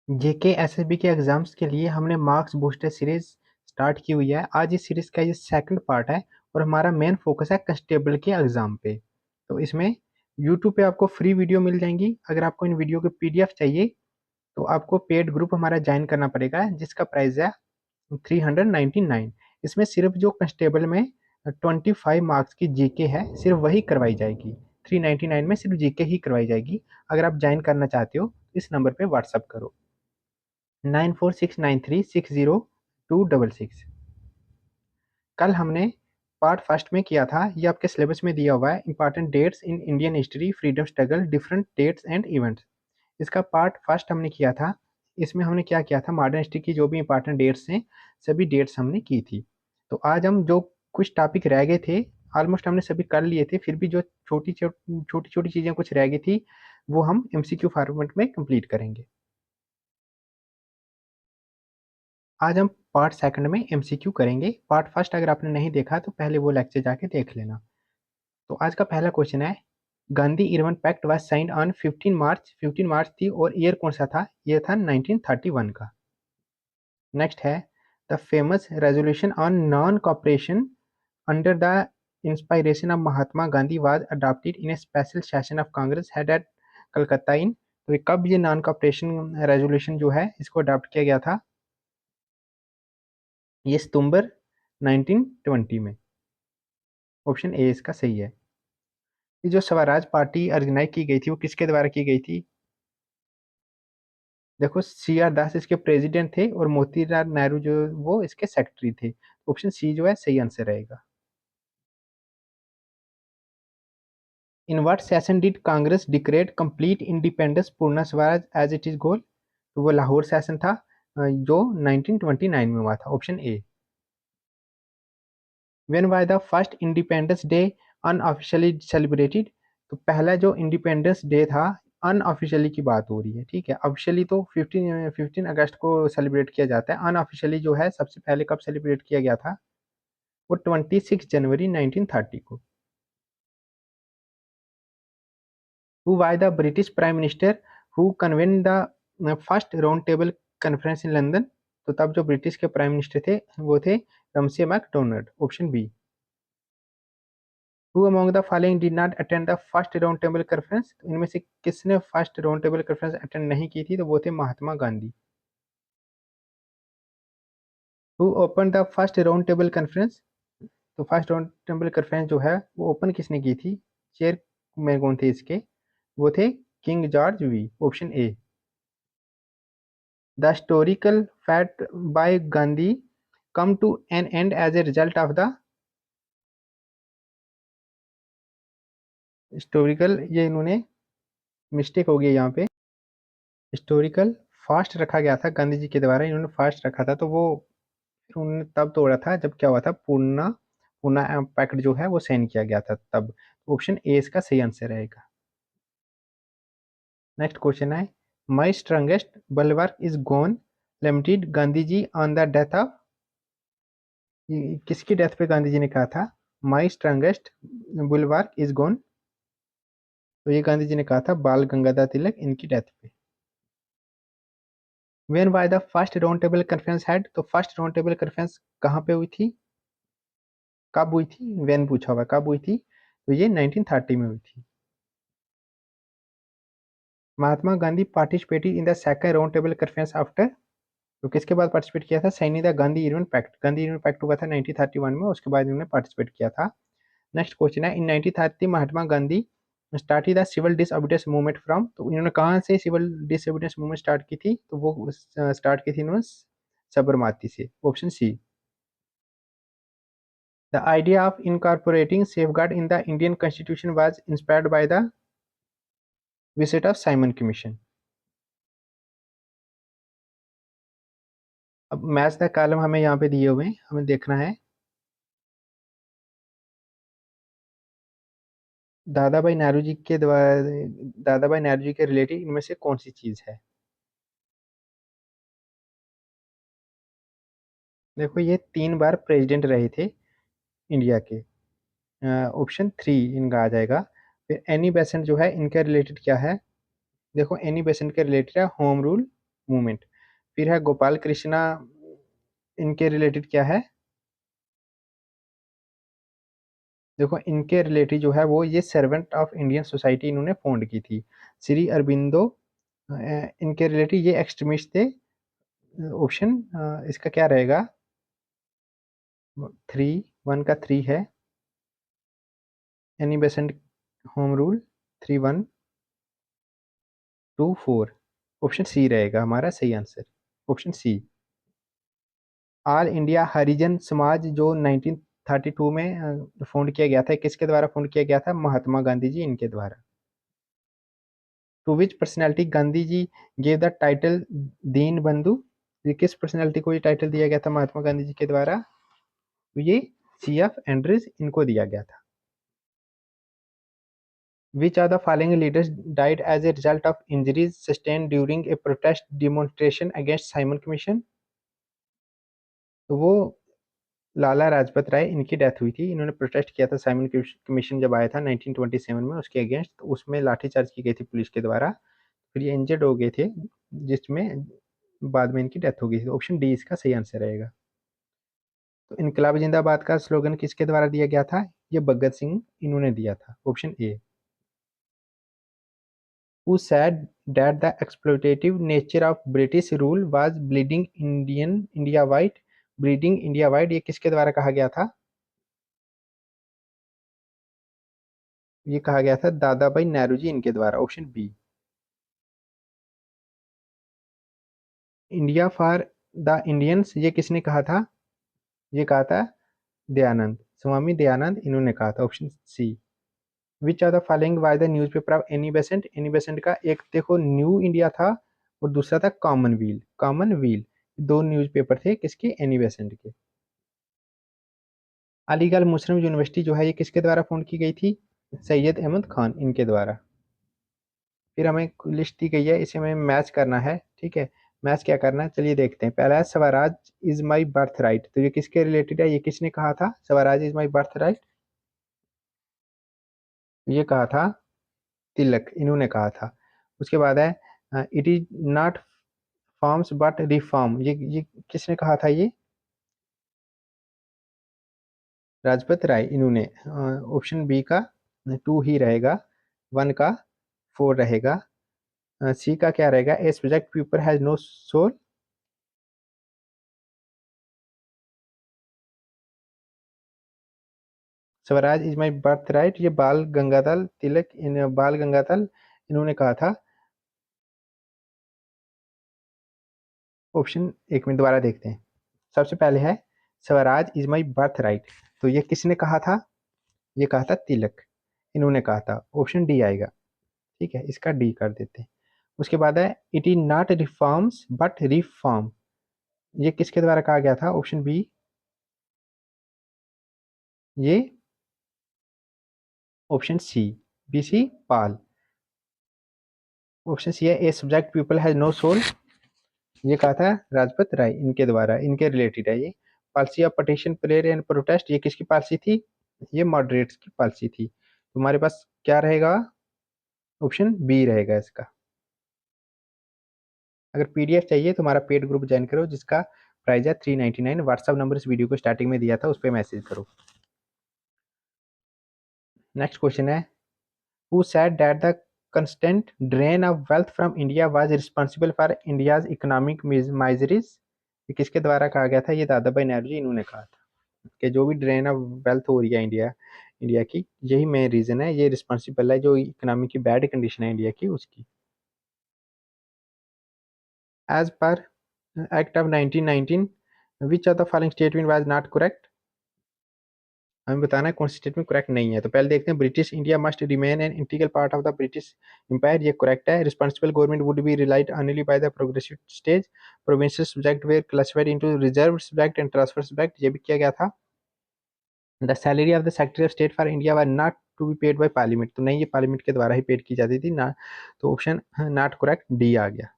जेके SSB के exams के लिए हमने मार्क्स बूस्टर सीरीज स्टार्ट की हुई है। आज इस सीरीज का ये सेकंड पार्ट है और हमारा मेन फोकस है कंस्टेबल के एग्जाम पे। तो इसमें यूट्यूब पे आपको फ्री वीडियो मिल जाएंगी। अगर आपको इन वीडियो के पीडीएफ चाहिए तो आपको पेड ग्रुप हमारा ज्वाइन करना पड़ेगा, जिसका प्राइस है 399। इसमें सिर्फ जो कंस्टेबल में 25 मार्क्स की जीके है सिर्फ वही करवाई जाएगी। 399 में सिर्फ जीके ही करवाई जाएगी। अगर आप ज्वाइन करना चाहते हो इस नंबर पे व्हाट्सअप करो 9469360266। कल हमने पार्ट फर्स्ट में किया था, ये आपके सिलेबस में दिया हुआ है, important dates in Indian history freedom struggle different dates and events. इसका पार्ट फर्स्ट हमने किया था। इसमें हमने क्या किया था, मॉडर्न हिस्ट्री की जो भी इंपॉर्टेंट डेट्स हैं सभी डेट्स हमने की थी। तो आज हम जो कुछ टॉपिक रह गए थे ऑलमोस्ट हमने सभी कर लिए थे, फिर भी जो छोटी छोटी छोटी चीज़ें कुछ रह गई थी वो हम एमसीक्यू फॉर्मेट में कंप्लीट करेंगे। आज हम पार्ट सेकंड में एमसीक्यू करेंगे। पार्ट फर्स्ट अगर आपने नहीं देखा तो पहले वो लेक्चर जाके देख लेना। तो आज का पहला क्वेश्चन है, Gandhi Irwin pact was signed on 15 March. 15 मार्च थी और ईयर कौन सा था, ये था 1931 का। नेक्स्ट है, the famous resolution on non cooperation under the inspiration of Mahatma Gandhi was adopted in a special session of Congress held at Calcutta in. तो ये कब ये नॉन कॉपरेशन रेजोल्यूशन जो है इसको अडॉप्ट किया गया था, ये सितंबर 1920 में। ऑप्शन ए इसका सही है। ये जो स्वराज पार्टी ऑर्गेनाइज की गई थी वो किसके द्वारा की गई थी, देखो सी आर दास इसके प्रेसिडेंट थे और मोतीलाल नेहरू जो वो इसके सेक्रेटरी थे। ऑप्शन सी जो है सही आंसर रहेगा। In what session did Congress declare complete independence पूर्ण स्वराज एज इट इज गोल। तो वो लाहौर सेशन था जो 1929 में हुआ था। Option A. When was the first independence day unofficially celebrated. तो पहला जो इंडिपेंडेंस डे था अनऑफिशियली की बात हो रही है, ठीक है। ऑफिशियली तो 15 अगस्त को सेलिब्रेट किया जाता है, अनऑफिशियली जो है सबसे पहले कब सेलिब्रेट किया गया था, वो 26 जनवरी 1930 को। Who was the British prime minister who convened the first round table conference in London. तो तब जो ब्रिटिश के प्राइम मिनिस्टर थे वो थे Ramsay MacDonald. Option B. Who among the following did not attend the first round table conference. तो इनमें से किसने first round table conference attend नहीं की थी, तो वो थे Mahatma Gandhi. Who open the first round table conference. तो फर्स्ट राउंड टेबल कॉन्फ्रेंस जो है वो ओपन किसने की थी, चेयर में कौन थे इसके, वो थे king George V. Option A. The historical fast by Gandhi come to an end as a result of the historical, ये इन्होंने मिस्टेक हो गई यहाँ पे। हिस्टोरिकल फास्ट रखा गया था गांधी जी के द्वारा, इन्होंने फास्ट रखा था तो वो फिर उन्होंने तब तोड़ा था जब क्या हुआ था, पूर्णा पूर्णा पैक्ट जो है वो साइन किया गया था तब। ऑप्शन ए इसका सही आंसर रहेगा। नेक्स्ट क्वेश्चन है, my strongest bulwark is gone limited Gandhi ji on the death of. किसकी डेथ पे गांधी जी ने कहा था my strongest bulwark is gone. तो ये गांधी जी ने कहा था बाल गंगाधर तिलक इनकी डेथ पे। When was the first round table conference head. तो फर्स्ट राउंड टेबल कॉन्फ्रेंस कहाँ पे हुई थी, कब हुई थी, वेन पूछा हुआ कब हुई थी, तो ये 1930 में हुई थी। Mahatma Gandhi participated in the second round table conference after. तो किसके बाद पार्टिसिपेट किया था, signing the Gandhi Irwin pact. Gandhi Irwin pact हुआ था 1931 में, उसके बाद इन्होंने पार्टिसिपेट किया था। नेक्स्ट क्वेश्चन है, in 1930 Mahatma Gandhi started the civil disobedience movement from. तो इन्होंने कहाँ से सिविल डिसओबीडियंस मूवमेंट स्टार्ट की थी, तो वो स्टार्ट की थी इन्होंने साबरमती से। Option C. The idea of incorporating safeguard in the Indian Constitution was inspired by the visit of Simon Commission. अब मैच द कॉलम हमें यहाँ पे दिए हुए हैं, हमें देखना है दादा भाई नेहरू जी के द्वारा, दादा भाई नेहरू जी के रिलेटेड इनमें से कौन सी चीज है। देखो ये 3 बार प्रेसिडेंट रहे थे इंडिया के। ऑप्शन थ्री इनका आ जाएगा। फिर एनी बेसेंट जो है इनके रिलेटेड क्या है, देखो एनी बेसेंट के रिलेटेड है होम रूल। मूवमेंट। फिर है गोपाल कृष्णा, इनके रिलेटेड क्या है? देखो इनके रिलेटेड जो है वो ये सर्वेंट ऑफ इंडियन सोसाइटी इन्होंने फाउंड की थी। श्री अरबिंदो, इनके रिलेटेड ये एक्सट्रीमिस्ट थे। ऑप्शन इसका क्या रहेगा? थ्री, वन का थ्री है। Annie Besant home rule, three one two four. Option C रहेगा हमारा सही answer, option C. All India Harijan Samaj जो 1932 में फाउंड किया गया था, किसके द्वारा फाउंड किया गया था? महात्मा गांधी जी इनके द्वारा। To which personality Gandhi ji gave the title Deen Bandhu? ये किस पर्सनैलिटी को ये टाइटल दिया गया था महात्मा गांधी जी के द्वारा? तो ये CF एंड्रीज इनको दिया गया था। Which of the following leaders died as a result of injuries sustained during a protest demonstration against Simon Commission? तो वो लाला लाजपत राय, इनकी डेथ हुई थी। इन्होंने प्रोटेस्ट किया था साइमन कमीशन जब आया था 1927 में, उसके अगेंस्ट। तो उसमें लाठीचार्ज की गई थी पुलिस के द्वारा, फिर ये इंजर्ड हो गए थे, जिसमें बाद में इनकी डेथ हो गई थी। ऑप्शन डी इसका सही आंसर रहेगा। तो इनकलाब जिंदाबाद का स्लोगन किसके द्वारा दिया गया था? ये भगत सिंह इन्होंने दिया था, option A. Who said that the exploitative nature of British rule was bleeding India white? Bleeding India wide ये किसके द्वारा कहा गया था? ये कहा गया था दादा भाई नेहरू जी इनके द्वारा, option B. India for the Indians ये किसने कहा था? ये कहा था दयानंद, स्वामी दयानंद इन्होंने कहा था, option C. Which are the following by the newspaper of Annie Besant? Annie Besant का एक देखो न्यू इंडिया था और दूसरा था कॉमनवील। कॉमनवील दो न्यूज़पेपर थे किसके? एनी बेसेंट के। अलीगढ़ मुस्लिम यूनिवर्सिटी जो है ये किसके द्वारा फाउंड की गई थी? सैयद अहमद खान इनके द्वारा। फिर हमें लिस्ट दी गई है, इसे हमें मैच करना है, ठीक है। मैच क्या करना है चलिए देखते हैं। पहला है Swaraj is my birth right, तो ये किसके रिलेटेड है? ये किसने कहा था Swaraj is my birth right? ये कहा था तिलक, इन्होंने कहा था। उसके बाद है it is not forms but reform, ये किसने कहा था? ये राजपत राय इन्होंने। ऑप्शन बी का टू ही रहेगा, वन का फोर रहेगा। सी का क्या रहेगा? A subject people has no soul. Swaraj is my birth right ये बाल गंगाधर तिलक, इन बाल गंगाधर इन्होंने कहा था। ऑप्शन एक मिनट दोबारा देखते हैं। सबसे पहले है Swaraj is my birth right, तो ये किसने कहा था? ये कहा था तिलक, इन्होंने कहा था। ऑप्शन डी आएगा, ठीक है, इसका डी कर देते हैं। उसके बाद है it is not reforms but reform, ये किसके द्वारा कहा गया था? ऑप्शन बी, ये option C, BC Pal. Option C है a subject people has no soul, ये कहा था राजपत राय इनके द्वारा, इनके रिलेटेड है ये। Policy of petition prayer and protest ये किसकी पॉलिसी थी? ये मॉडरेट्स की पॉलिसी थी। तुम्हारे पास क्या रहेगा? ऑप्शन बी रहेगा इसका। अगर PDF चाहिए तो हमारा पेड ग्रुप ज्वाइन करो, जिसका प्राइस है 399। व्हाट्सअप नंबर इस वीडियो को स्टार्टिंग में दिया था, उस पर मैसेज करो। नेक्स्ट क्वेश्चन है who said that the constant drain of wealth from India was responsible for India's economic miseries? ये किसके द्वारा कहा गया था? ये दादा भाई नेहरू जी इन्होंने कहा था कि जो भी ड्रेन ऑफ वेल्थ हो रही है इंडिया इंडिया की, यही मेन रीजन है, ये रिस्पॉन्सिबल है जो इकोनॉमी की बैड कंडीशन है इंडिया की उसकी। एज पर act of 1919 which of the following statement was not correct? हमें बताना है कौन सी स्टेटमेंट करेक्ट नहीं है। तो पहले देखते हैं British India must remain an integral part of the British Empire, ये करेक्ट है। Responsible government would be relied only by the progressive stage, provincial subject were classified into reserve subject and transfer subject, ये भी किया गया था। The salary of the secretary of state for India were not to be paid by parliament, तो नहीं, ये parliament के द्वारा ही पेड की जाती थी ना, तो ऑप्शन नॉट करेक्ट डी आ गया।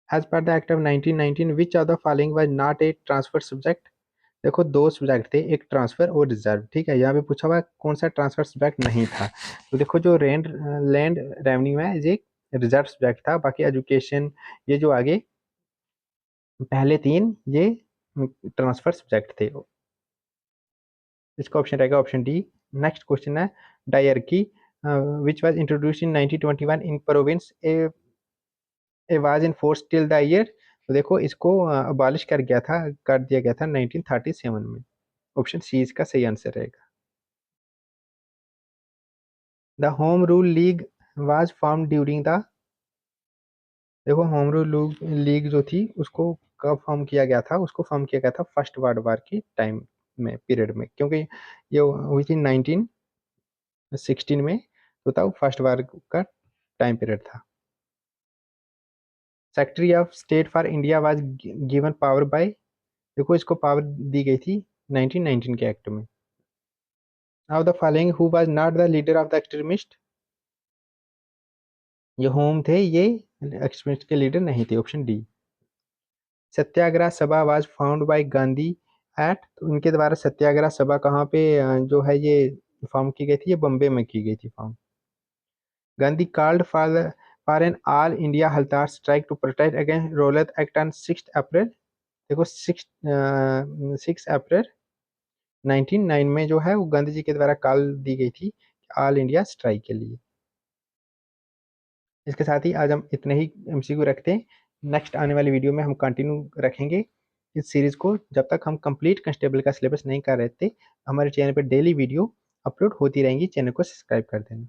एज पर the act of 1919 which of the following was not a transfer subject? देखो दो सब्जेक्ट थे, एक ट्रांसफर और रिजर्व, ठीक है। यहाँ पे पूछा हुआ कौन सा ट्रांसफर सब्जेक्ट नहीं था। तो देखो जो लैंड रेवेन्यू है ये रिजर्व सब्जेक्ट था, बाकी एजुकेशन ये जो आगे पहले 3 ये ट्रांसफर सब्जेक्ट थे। इसका ऑप्शन रहेगा ऑप्शन डी। नेक्स्ट क्वेश्चन है dyarchy which was introduced in 1921 in province A was in force till the year. तो देखो इसको अबॉलिश कर दिया गया था 1937 में। ऑप्शन सी इसका सही आंसर रहेगा। The home rule league was form during the, देखो होम रूल लीग जो थी उसको कब फॉर्म किया गया था, उसको फॉर्म किया गया था फर्स्ट वर्ल्ड वार की टाइम में, पीरियड में, क्योंकि ये हुई थी 1916 में, तो तब फर्स्ट वार का टाइम पीरियड था। Secretary of state for India was given power bye, देखो इसको पावर दी गई थी 1919 के एक्ट में। Of the following who was not the leader of the extremist, ये होम थे ये एक्सट्रीमिस्ट के लीडर नहीं थे, option D. Satyagraha Sabha was found by Gandhi at, तो इनके द्वारा सत्याग्रह सभा कहाँ पे जो है ये फॉर्म की गई थी, ये बॉम्बे में की गई थी form. Gandhi called for an all India hartal strike to protest against Rowlatt act on 6 April, देखो 6 अप्रैल 1909 में जो है वो गांधी जी के द्वारा कॉल दी गई थी ऑल इंडिया स्ट्राइक के लिए। इसके साथ ही आज हम इतने ही एमसीक्यू रखते हैं। नेक्स्ट आने वाली वीडियो में हम कंटिन्यू रखेंगे इस सीरीज को, जब तक हम कंप्लीट कांस्टेबल का सिलेबस नहीं कर रहे थे। हमारे चैनल पर डेली वीडियो अपलोड होती रहेंगी, चैनल को सब्सक्राइब कर देना।